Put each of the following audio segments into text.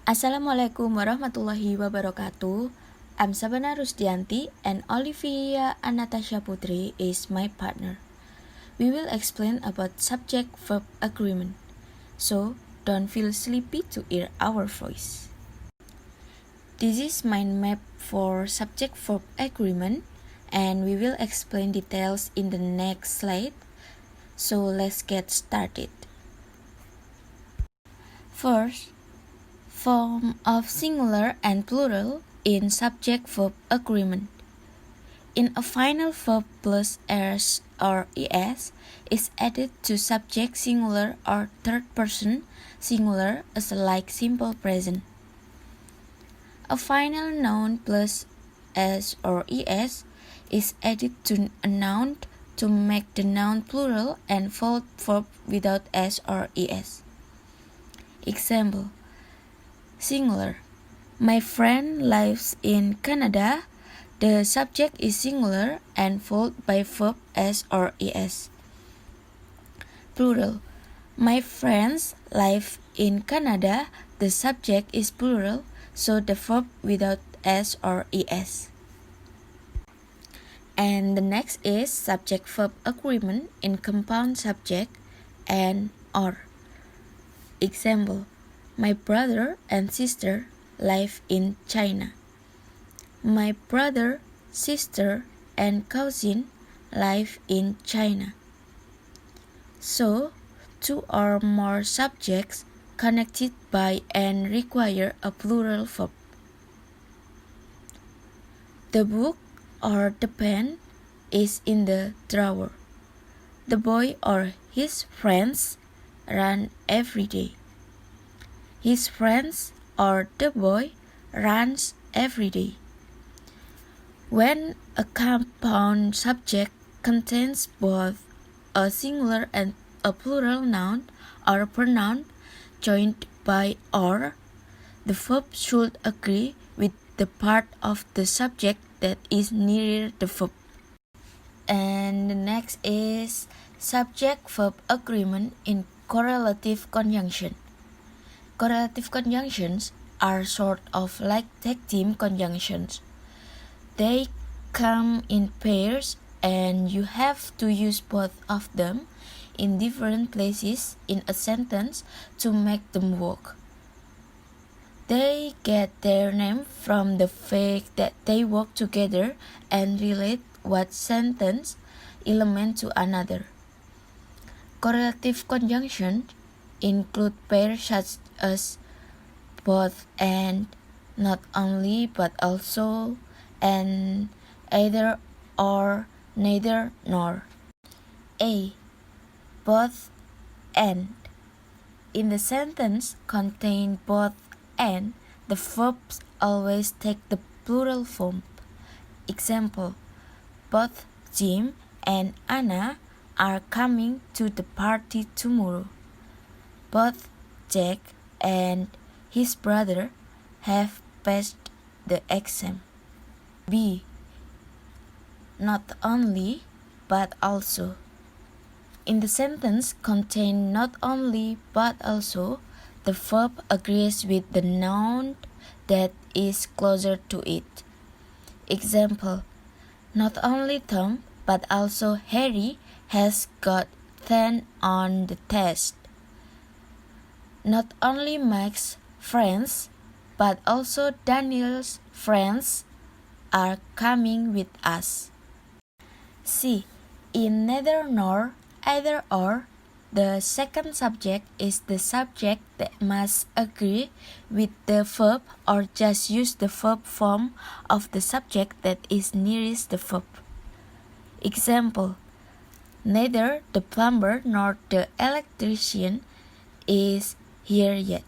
Assalamualaikum warahmatullahi wabarakatuh. I'm Sabana and Olivia Anastasia Putri is my partner. We will explain about subject-verb agreement. So, don't feel sleepy to hear our voice. This is mind map for subject-verb agreement and we will explain details in the next slide. So, let's get started. First, form of singular and plural in subject-verb agreement. In a final verb plus s or es is added to subject singular or third person singular as like simple present. A final noun plus s or es is added to a noun to make the noun plural and full verb without s or es. Example: singular. My friend lives in Canada. The subject is singular and followed by verb s or es. Plural. My friends live in Canada. The subject is plural, so the verb without s or es. And the next is subject-verb agreement in compound subject and or. Example: my brother and sister live in China. My brother, sister, and cousin live in China. So, two or more subjects connected by and require a plural verb. The book or the pen is in the drawer. The boy or his friends run every day. His friends or the boy runs every day. When a compound subject contains both a singular and a plural noun or pronoun joined by or, the verb should agree with the part of the subject that is near the verb. And the next is subject-verb agreement in correlative conjunction. Correlative conjunctions are sort of like tag-team conjunctions. They come in pairs and you have to use both of them in different places in a sentence to make them work. They get their name from the fact that they work together and relate one sentence element to another. Correlative conjunctions include pairs such as both and, not only but also, and either or, neither nor. A. Both and. In the sentence contain both and, the verbs always take the plural form. Example: both Jim and Anna are coming to the party tomorrow. Both Jack and his brother have passed the exam. B. Not only, but also. In the sentence contain not only, but also, the verb agrees with the noun that is closer to it. Example: not only Tom, but also Harry has got 10 on the test. Not only Mike's friends, but also Daniel's friends are coming with us. C. In neither nor, either or, the second subject is the subject that must agree with the verb or just use the verb form of the subject that is nearest the verb. Example: neither the plumber nor the electrician is here yet.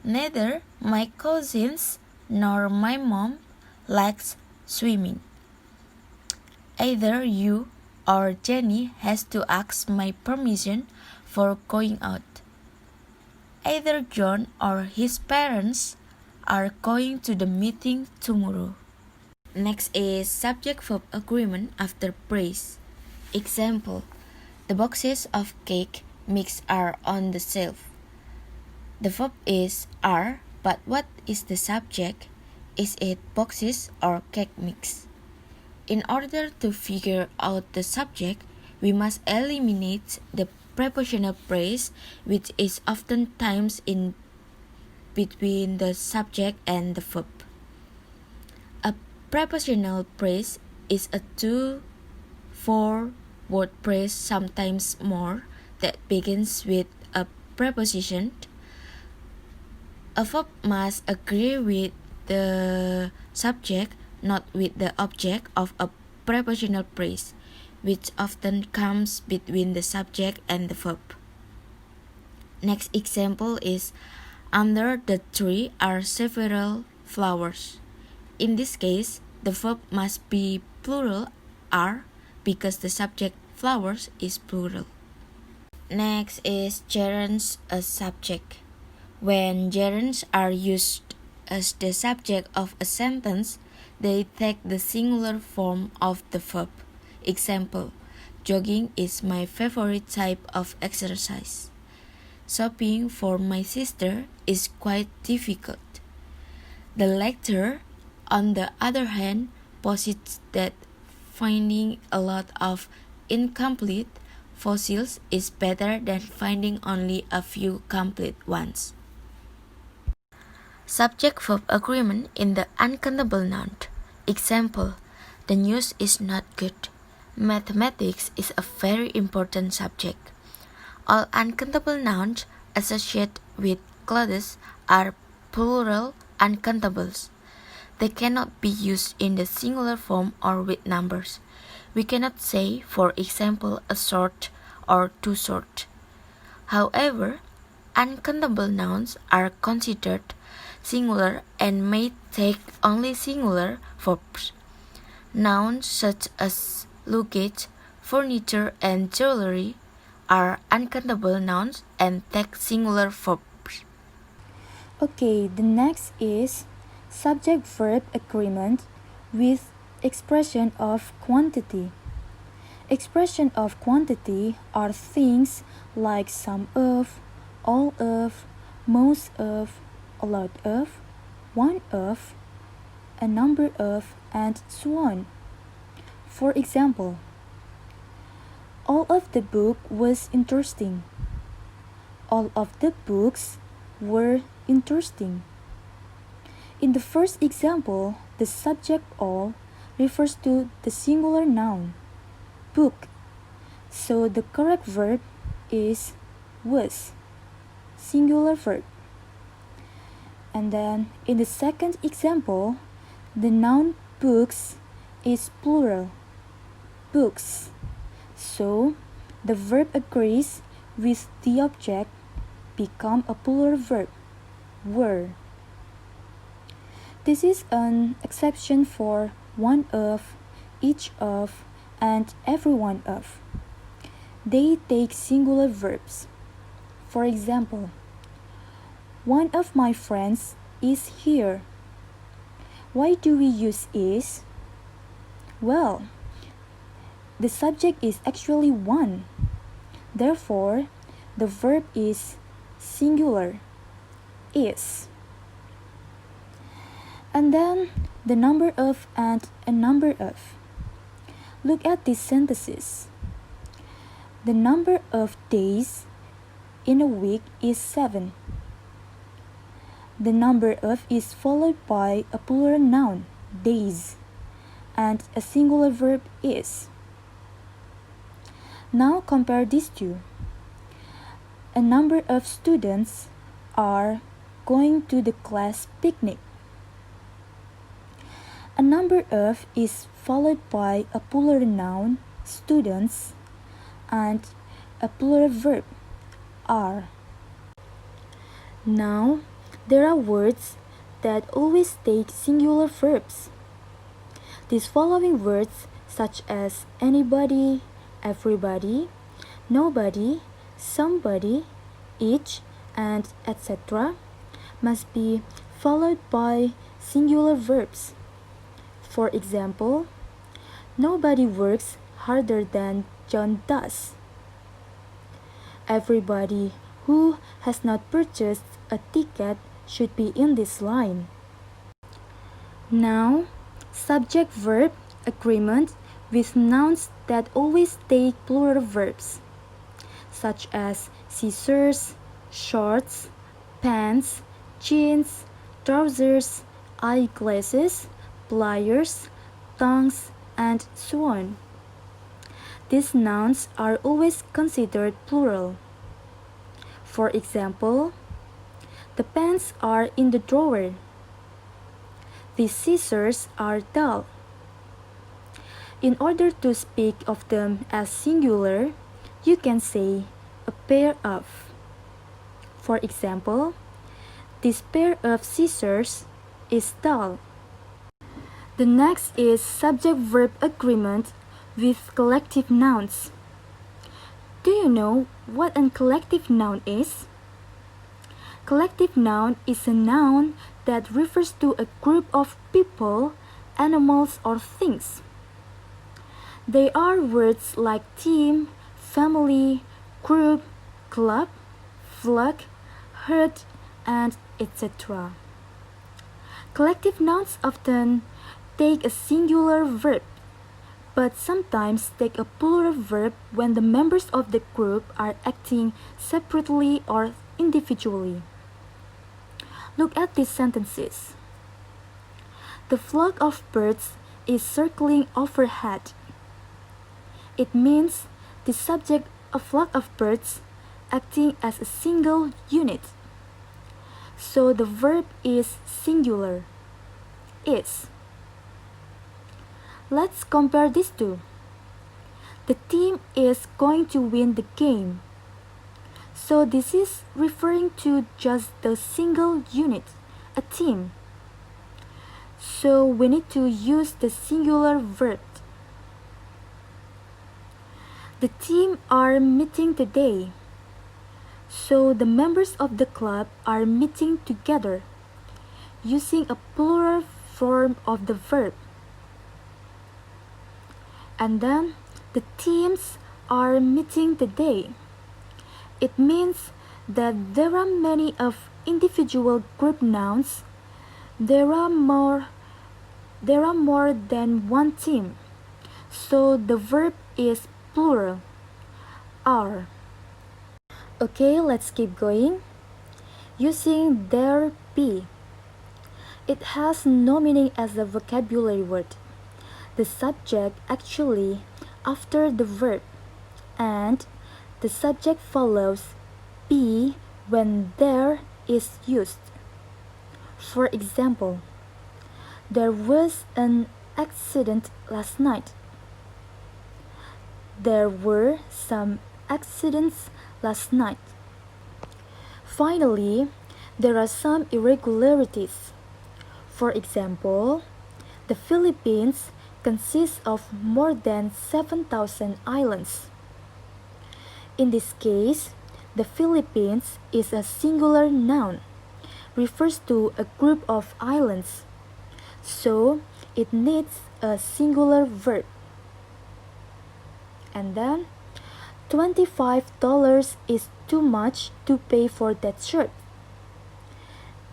Neither my cousins nor my mom likes swimming. Either you or Jenny has to ask my permission for going out. Either John or his parents are going to the meeting tomorrow. Next is subject-verb agreement after praise. Example: the boxes of cake mix are on the shelf. The verb is are, but what is the subject? Is it boxes or cake mix? In order to figure out the subject, we must eliminate the prepositional phrase, which is oftentimes in between the subject and the verb. A prepositional phrase is a 2-4-word phrase, sometimes more, that begins with a preposition. A verb must agree with the subject, not with the object of a prepositional phrase, which often comes between the subject and the verb. Next example is, under the tree are several flowers. In this case, the verb must be plural are because the subject flowers is plural. Next is gerunds as subject. When gerunds are used as the subject of a sentence, they take the singular form of the verb. Example, jogging is my favorite type of exercise. Shopping for my sister is quite difficult. The latter, on the other hand, posits that finding a lot of incomplete fossils is better than finding only a few complete ones. Subject-verb agreement in the uncountable noun. Example, the news is not good. Mathematics is a very important subject. All uncountable nouns associated with clothes are plural uncountables. They cannot be used in the singular form or with numbers. We cannot say, for example, a short or two short. However, uncountable nouns are considered singular and may take only singular verbs. Nouns such as luggage, furniture, and jewelry are uncountable nouns and take singular verbs. Okay, the next is subject-verb agreement with expression of quantity. Expression of quantity are things like some of, all of, most of, a lot of, one of, a number of, and so on. For example, all of the book was interesting. All of the books were interesting. In the first example, the subject all refers to the singular noun, book. So the correct verb is was, singular verb. And then in the second example, the noun books is plural, books. So the verb agrees with the object, become a plural verb, were. This is an exception for one of, each of, and every one of. They take singular verbs. For example, one of my friends is here. Why do we use is? Well, the subject is actually one. Therefore, the verb is singular, is. And then the number of and a number of. Look at these sentences. The number of days in a week is 7. The number of is followed by a plural noun, days, and a singular verb is. Now compare these two. A number of students are going to the class picnic. A number of is followed by a plural noun, students, and a plural verb, are. Now, there are words that always take singular verbs. These following words, such as anybody, everybody, nobody, somebody, each, and etc., must be followed by singular verbs. For example, nobody works harder than John does. Everybody who has not purchased a ticket should be in this line. Now, subject-verb agreement with nouns that always take plural verbs, such as scissors, shorts, pants, jeans, trousers, eyeglasses, pliers, tongs, and so on. These nouns are always considered plural. For example, the pants are in the drawer. The scissors are dull. In order to speak of them as singular, you can say a pair of. For example, this pair of scissors is dull. The next is subject-verb agreement with collective nouns. Do you know what a collective noun is? Collective noun is a noun that refers to a group of people, animals, or things. They are words like team, family, group, club, flock, herd, and etc. Collective nouns often take a singular verb, but sometimes take a plural verb when the members of the group are acting separately or individually. Look at these sentences. The flock of birds is circling overhead. It means the subject, a flock of birds, acting as a single unit. So the verb is singular, is. Let's compare these two. The team is going to win the game. So this is referring to just the single unit, a team. So we need to use the singular verb. The team are meeting today. So the members of the club are meeting together, using a plural form of the verb. And then the teams are meeting today. It means that there are many of individual group nouns. There are more than one team. So the verb is plural, are. Okay, let's keep going. Using there be. It has no meaning as a vocabulary word. The subject actually after the verb, and the subject follows be when there is used. For example, there was an accident last night. There were some accidents last night. Finally, there are some irregularities. For example, the Philippines consists of more than 7,000 islands. In this case, the Philippines is a singular noun, refers to a group of islands, so it needs a singular verb. And then, $25 is too much to pay for that shirt.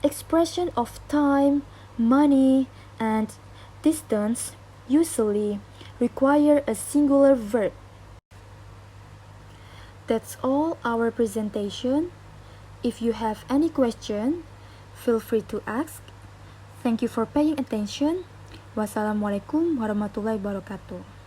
Expression of time, money, and distance usually require a singular verb. That's all our presentation. If you have any question, feel free to ask. Thank you for paying attention. Wassalamualaikum warahmatullahi wabarakatuh.